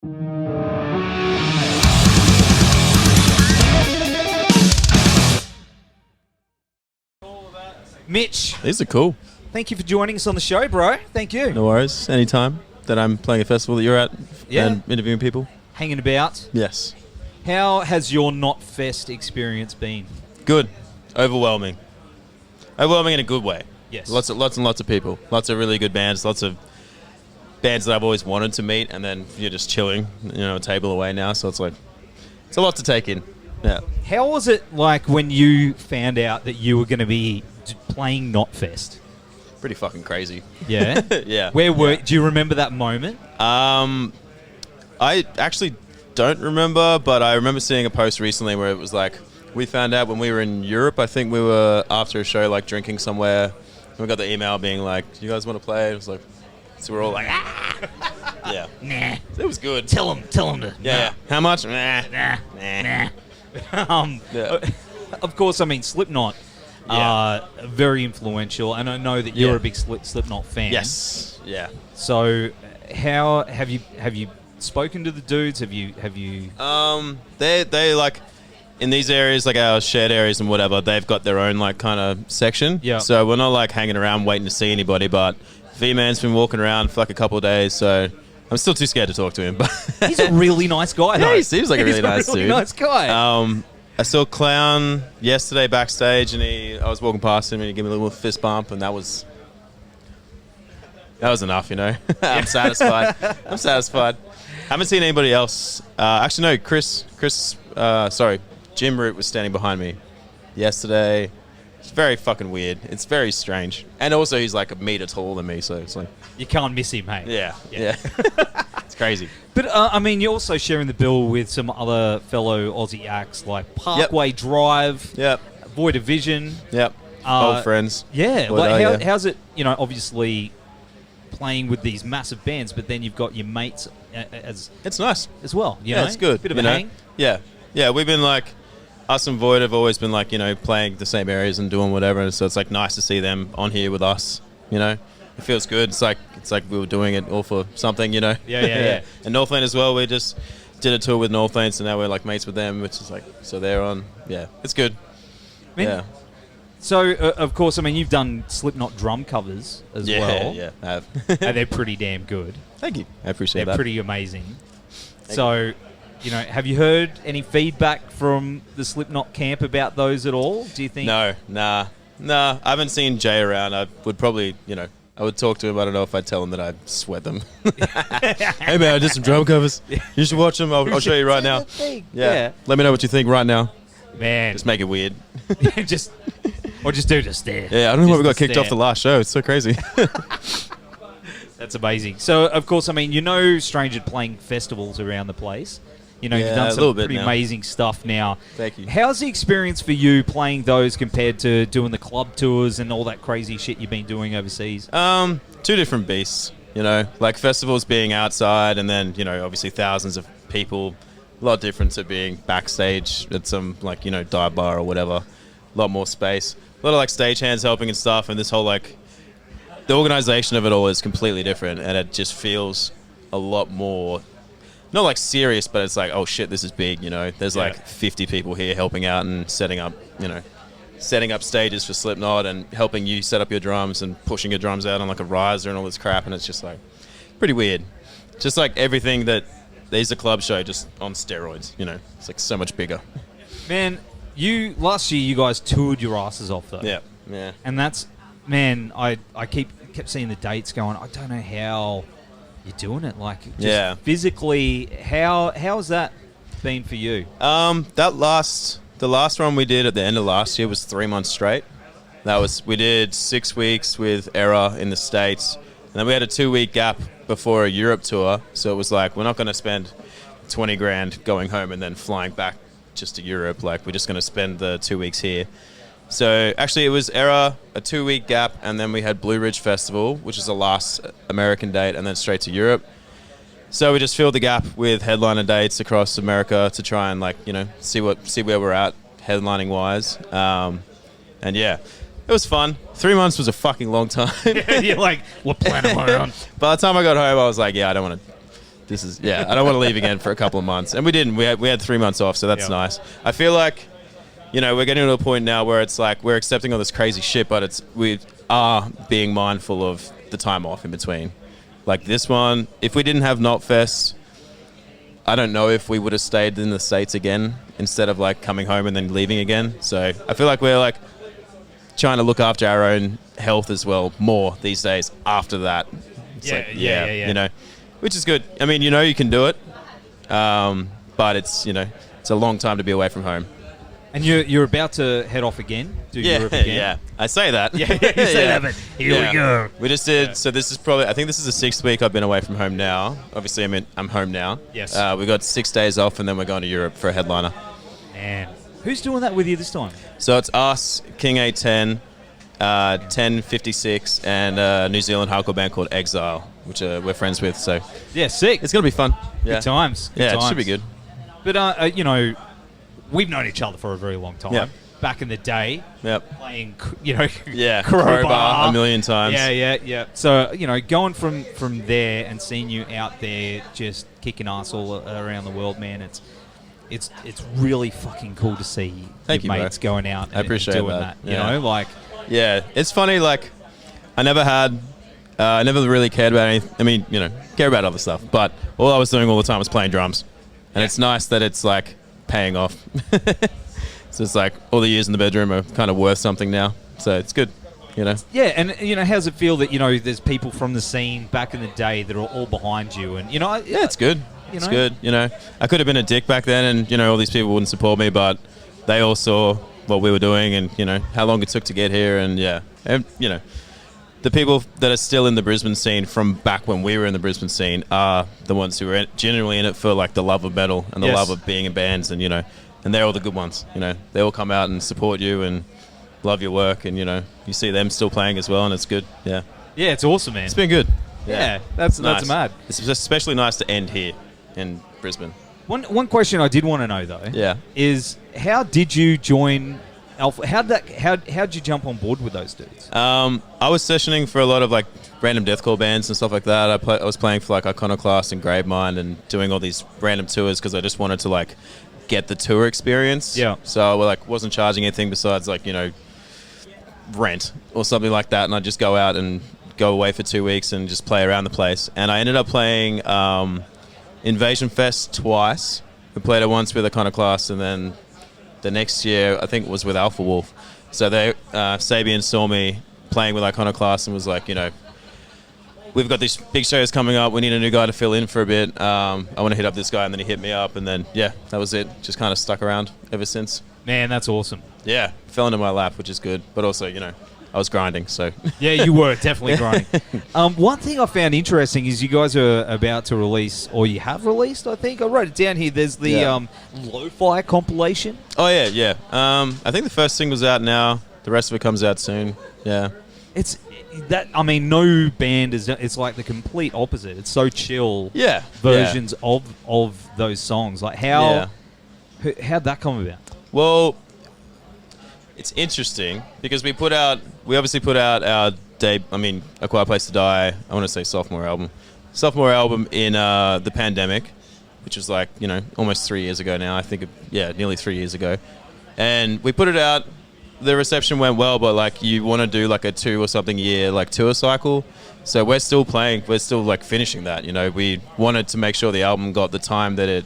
Mitch, These are cool. thank you for joining us on the show, bro. Thank you. No worries. Anytime that I'm playing a festival that you're at and interviewing people. Hanging about. Yes. How has your Knotfest experience been? Good. Overwhelming. Overwhelming in a good way. Yes. Lots and lots of people. Lots of really good bands. Lots of bands that I've always wanted to meet, and then you're just chilling, a table away now. So it's like, it's a lot to take in. Yeah. How was it like when you found out that you were going to be playing Knotfest? Pretty fucking crazy. Yeah? Yeah. Do you remember that moment? I actually don't remember, but I remember seeing a post recently where it was like, we found out when we were in Europe. I think we were after a show, like drinking somewhere, and we got the email being like, "You guys want to play?" It was like, so we're all like, "Ah!" Yeah. Nah. It was good. Tell him to. Yeah. How much? Nah. Yeah. Of course, I mean, Slipknot are very influential, and I know that you're a big Slipknot fan. Yes. Yeah. So, how have you spoken to the dudes? Have you? They like in these areas, like our shared areas and whatever. They've got their own like kind of section. Yeah. So we're not like hanging around waiting to see anybody. But V-Man's been walking around for like a couple of days, so I'm still too scared to talk to him. But he's a really nice guy, though. Yeah, he seems like a really nice dude. Nice guy. I saw Clown yesterday backstage, and I was walking past him, and he gave me a little fist bump, and that was enough, I'm satisfied. Haven't seen anybody else. Actually, no, Jim Root was standing behind me yesterday. It's very fucking weird. It's very strange. And also, he's like a meter taller than me, so it's like... You can't miss him, hey? Yeah. It's crazy. But, I mean, you're also sharing the bill with some other fellow Aussie acts like Parkway Drive, Void of Vision. Yep. Old friends. Yeah. Like, how's it, obviously playing with these massive bands, but then you've got your mates It's nice. as well, it's good. Bit of a hang. Yeah. Yeah, we've been like... Us and Void have always been like, playing the same areas and doing whatever, and so it's like nice to see them on here with us, It feels good. It's like we were doing it all for something, Yeah. And Northland as well, we just did a tour with Northland, so now we're like mates with them, which is like, so they're on, it's good. So, of course, I mean, you've done Slipknot drum covers as well. Yeah, I have. And they're pretty damn good. Thank you. I appreciate that. They're pretty amazing. Have you heard any feedback from the Slipknot camp about those at all? Do you think? No. I haven't seen Jay around. I would probably, I would talk to him. I don't know if I'd tell him that I sweat them. Hey, man, I did some drum covers. You should watch them. I'll show you right now. Yeah. Let me know what you think right now. Man. Just make it weird. just do the stare. Yeah, I don't know why we got kicked off the last show. It's so crazy. That's amazing. So, of course, I mean, Strange at playing festivals around the place. You've done some pretty amazing stuff now. Thank you. How's the experience for you playing those compared to doing the club tours and all that crazy shit you've been doing overseas? Two different beasts, like festivals being outside and then, obviously thousands of people. A lot different to being backstage at some, like, dive bar or whatever. A lot more space. A lot of, like, stagehands helping and stuff, and this whole, like, the organization of it all is completely different, and it just feels a lot more... Not like serious, but it's like, oh shit, this is big, There's like 50 people here helping out and setting up stages for Slipknot and helping you set up your drums and pushing your drums out on like a riser and all this crap, and it's just like pretty weird. Just like everything that there's a club show just on steroids, It's like so much bigger. Man, last year you guys toured your asses off though. Yeah. And that's, man, I kept seeing the dates going, I don't know how you're doing it, like, just physically. How's that been for you? The last one we did at the end of last year was 3 months straight. We did 6 weeks with Era in the States, and then we had a 2-week gap before a Europe tour. So it was like, we're not going to spend 20 grand going home and then flying back just to Europe. Like, we're just going to spend the 2 weeks here. So actually it was Era, a 2-week gap, and then we had Blue Ridge Festival, which is the last American date, and then straight to Europe. So we just filled the gap with headliner dates across America to try and see where we're at headlining wise. And yeah, it was fun. 3 months was a fucking long time. You're like, what planet am I on? By the time I got home, I was like, yeah, I don't want this is I don't want to leave again for a couple of months. And we didn't. We had 3 months off, so that's nice. I feel like, we're getting to a point now where it's like we're accepting all this crazy shit, but we are being mindful of the time off in between. Like this one, if we didn't have Knotfest, I don't know if we would have stayed in the States again instead of like coming home and then leaving again. So I feel like we're like trying to look after our own health as well more these days after that. It's which is good. I mean, you can do it, but it's it's a long time to be away from home. And you're about to head off again? Do Europe again? Yeah. I say that. You say that, but here we go. We just did. So this is I think this is the 6th week I've been away from home now. Obviously, I'm home now. Yes. We got 6 days off, and then we're going to Europe for a headliner. Man, who's doing that with you this time? So it's us, King 810, 1056, and a New Zealand hardcore band called Exile, which we're friends with. So yeah, sick. It's gonna be fun. Good times. It should be good. But we've known each other for a very long time. Yep. Back in the day, playing, Crowbar a million times. Yeah. So, going from there and seeing you out there just kicking ass all around the world, man, it's really fucking cool to see Thank your you, mates going out and appreciate doing that. It's funny, like, I never really cared about anything. I mean, care about other stuff, but all I was doing all the time was playing drums. And it's nice that it's, like, paying off. So it's like all the years in the bedroom are kind of worth something now. So it's good, Yeah, and, how's it feel that, there's people from the scene back in the day that are all behind you? And, it's good. It's good, I could have been a dick back then and, all these people wouldn't support me, but they all saw what we were doing and, how long it took to get here. And, the people that are still in the Brisbane scene from back when we were in the Brisbane scene are the ones who are genuinely in it for, like, the love of metal and the love of being in bands and, and they're all the good ones, They all come out and support you and love your work and, you see them still playing as well and it's good, Yeah, it's awesome, man. It's been good. Yeah, that's nice. mad. It's especially nice to end here in Brisbane. One question I did want to know, though, is how did you join Alpha? How'd you jump on board with those dudes? I was sessioning for a lot of, like, random deathcore bands and stuff like that. I was playing for, like, Iconoclast and Gravemind and doing all these random tours because I just wanted to, like, get the tour experience. Yeah. So I wasn't charging anything besides, like, rent or something like that, and I'd just go out and go away for 2 weeks and just play around the place. And I ended up playing Invasion Fest twice. We played it once with Iconoclast, and then the next year I think it was with Alphawolf. So Sabian saw me playing with Iconoclast and was like, we've got these big shows coming up. We need a new guy to fill in for a bit. I want to hit up this guy, and then he hit me up, and then that was it. Just kind of stuck around ever since. Man, that's awesome. Yeah, fell into my lap, which is good. But also, I was grinding, so. Yeah, you were definitely grinding. One thing I found interesting is you guys are about to release, or you have released, I think. I wrote it down here. There's the Lo-Fi compilation. Oh, yeah. I think the first single's out now. The rest of it comes out soon. Yeah. It's that. I mean, no band is. It's like the complete opposite. It's so chill. Yeah. Versions of those songs. Like how'd that come about? Well, it's interesting because we obviously put out our A Quiet Place to Die. I want to say sophomore album in the pandemic, which was like almost 3 years ago now. I think nearly 3 years ago, and we put it out. The reception went well, but like you want to do like a 2 or something year like tour cycle. So we're still playing. We're still like finishing that. We wanted to make sure the album got the time that it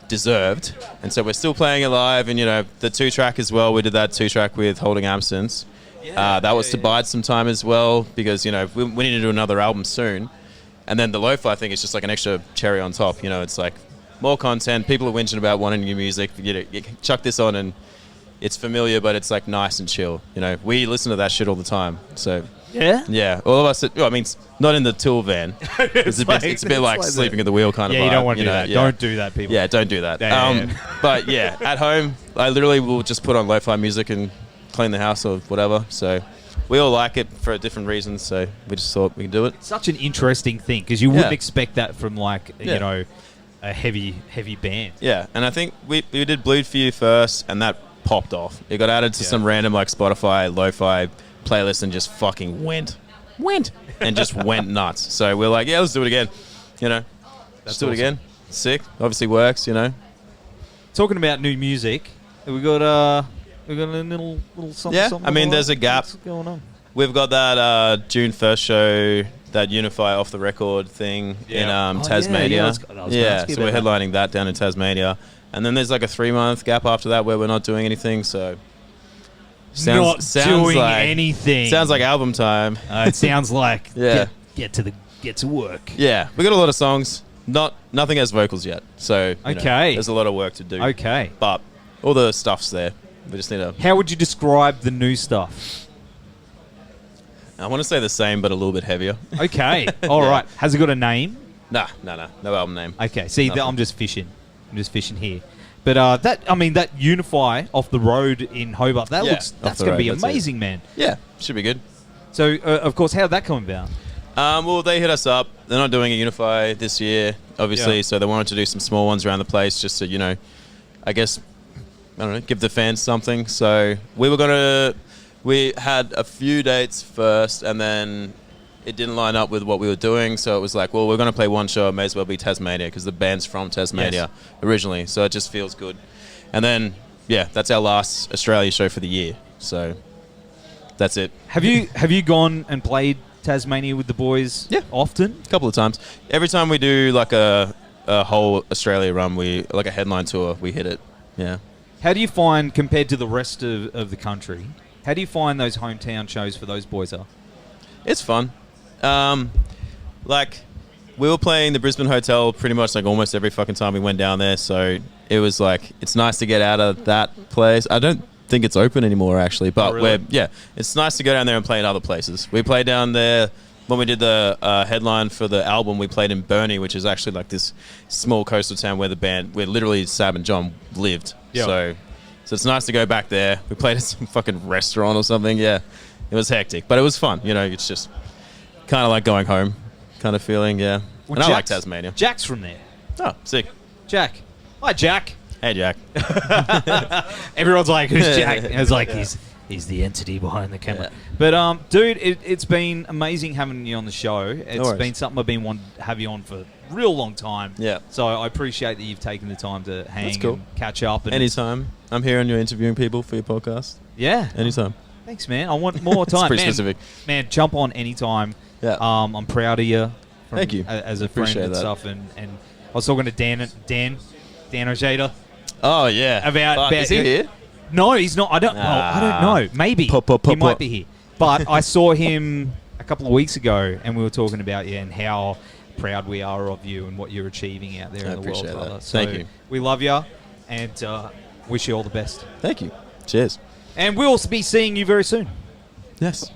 deserved, and so we're still playing it live. And the 2-track as well. We did that 2-track with Holding Absence. That was to bide some time as well because we need to do another album soon. And then the lo-fi thing is just like an extra cherry on top. It's like more content. People are whinging about wanting new music. You chuck this on and it's familiar, but it's like nice and chill. We listen to that shit all the time. So yeah, all of us. It's not in the tool van. It's a bit like sleeping at the wheel kind of. Yeah, vibe, you don't want to do that. Yeah. Don't do that, people. Yeah, don't do that. But at home, I literally will just put on lo-fi music and clean the house or whatever. So we all like it for different reasons. So we just thought we could do it. Such an interesting thing because you wouldn't expect that from like a heavy band. Yeah, and I think we did Bleed For You first, and that popped off. It got added to some random like Spotify lo-fi playlist and just fucking went and just went nuts. So we're like, let's do it again. Just do it again. Sick. Obviously works, you know. Talking about new music, we got a little something. Yeah, something I mean, there's a gap. What's going on? We've got that June 1st show, that Unify Off the Record thing in Tasmania. So we're headlining that down in Tasmania. And then there's like a 3-month gap after that where we're not doing anything, so... Sounds like anything. Sounds like album time. It sounds like get to work. Yeah, we got a lot of songs. Nothing has vocals yet, so there's a lot of work to do. Okay, but all the stuff's there. We just need to. How would you describe the new stuff? I want to say the same, but a little bit heavier. Okay, all right. Has it got a name? No album name. Okay, see, I'm just fishing. here. But that Unify Off the Road in Hobart, that's going to be amazing, man. Yeah, should be good. So, of course, how did that come about? Well, they hit us up. They're not doing a Unify this year, obviously, so they wanted to do some small ones around the place just to, I guess, give the fans something. So we had a few dates first, and then it didn't line up with what we were doing, so it was like, well, we're going to play one show, it may as well be Tasmania, because the band's from Tasmania originally, so it just feels good. And then, that's our last Australia show for the year, so that's it. Have you gone and played Tasmania with the boys often? A couple of times. Every time we do like a whole Australia run, like a headline tour, we hit it. Yeah. How do you find, compared to the rest of the country, how do you find those hometown shows for those boys are? It's fun. Like, we were playing the Brisbane Hotel pretty much like almost every fucking time we went down there, so it was like, it's nice to get out of that place. I don't think it's open anymore, actually, but it's nice to go down there and play in other places. We played down there when we did the headline for the album. We played in Burnie, which is actually like this small coastal town where literally Sab and John lived. So it's nice to go back there. We played at some fucking restaurant or something. Yeah, it was hectic, but it was fun. It's just kind of like going home kind of feeling. Yeah. Well, I like Tasmania. Jack's from there. Oh, sick. Jack. Hi, Jack. Hey, Jack. Everyone's like, who's Jack? And it's like, he's the entity behind the camera. Yeah. But, dude, it's been amazing having you on the show. It's been something I've been wanting to have you on for a real long time. Yeah. So I appreciate that you've taken the time to hang and catch up. And anytime. I'm here and you're interviewing people for your podcast. Yeah. Anytime. Thanks, man. I want more time. It's pretty specific. Man, jump on anytime. Yeah. I'm proud of you. Thank you. As a friend and stuff. And I was talking to Dan Ojeda. Oh, yeah. About is he here? No, he's not. I don't know. Maybe. He might be here. But I saw him a couple of weeks ago, and we were talking about you and how proud we are of you and what you're achieving out there in the world, brother. So thank you. We love you and wish you all the best. Thank you. Cheers. And we'll be seeing you very soon. Yes.